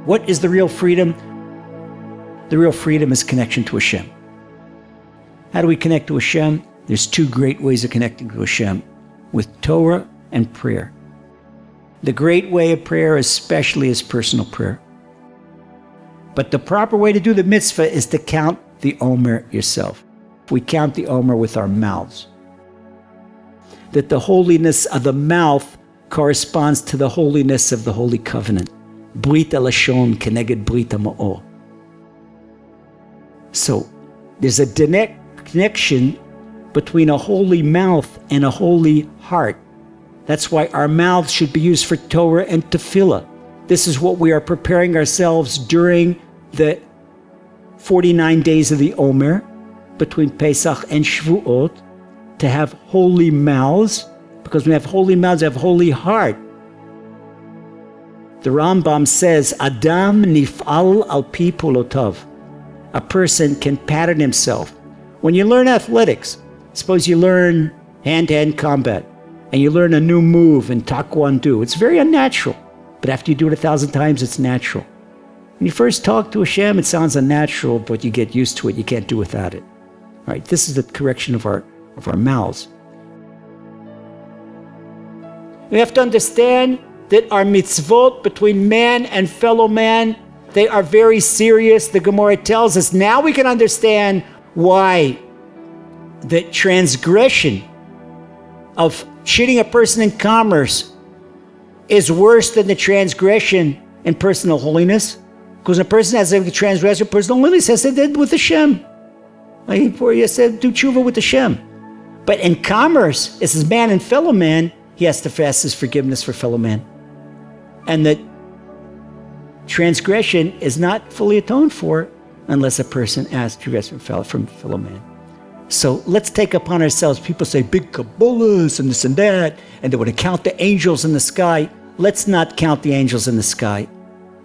What is the real freedom? The real freedom is connection to Hashem. How do we connect to Hashem? There's two great ways of connecting to Hashem, with Torah and prayer. The great way of prayer especially is personal prayer. But the proper way to do the mitzvah is to count the Omer yourself. We count the Omer with our mouths. That the holiness of the mouth corresponds to the holiness of the Holy Covenant. Brit HaLashon keneged Brit HaMa'or. So, there's a connection between a holy mouth and a holy heart. That's why our mouths should be used for Torah and Tefillah. This is what we are preparing ourselves during the 49 days of the Omer, between Pesach and Shavuot, to have holy mouths, because when we have holy mouths, we have holy heart. The Rambam says, Adam nif'al al pi pulotav. A person can pattern himself. When you learn athletics, suppose you learn hand-to-hand combat, and you learn a new move in Taekwondo. It's very unnatural, but after you do it 1,000 times, it's natural. When you first talk to Hashem, it sounds unnatural, but you get used to it. You can't do without it. All right, this is the correction of our mouths. We have to understand that our mitzvot between man and fellow man, they are very serious. The Gemara tells us, now we can understand why the transgression of cheating a person in commerce is worse than the transgression in personal holiness. Because a person has a transgression of personal holiness, has to do with Hashem. Like he said, do tshuva with Hashem. But in commerce, it's his man and fellow man, he has to fast his forgiveness for fellow man. And the transgression is not fully atoned for unless a person asks forgiveness from fellow man. So let's take upon ourselves, people say big Kabbalahs and this and that, and they want to count the angels in the sky. Let's not count the angels in the sky.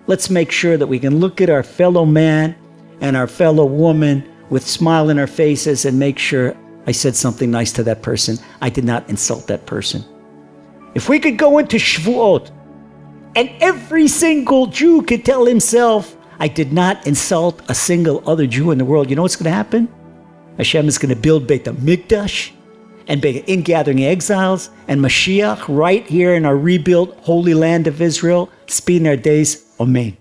Let's make sure that we can look at our fellow man and our fellow woman with smile in our faces and make sure I said something nice to that person. I did not insult that person. If we could go into Shavuot and every single Jew could tell himself, I did not insult a single other Jew in the world, you know what's going to happen? Hashem is going to build Beit HaMikdash and big ingathering exiles and Mashiach right here in our rebuilt holy land of Israel, speeding our days. Amen.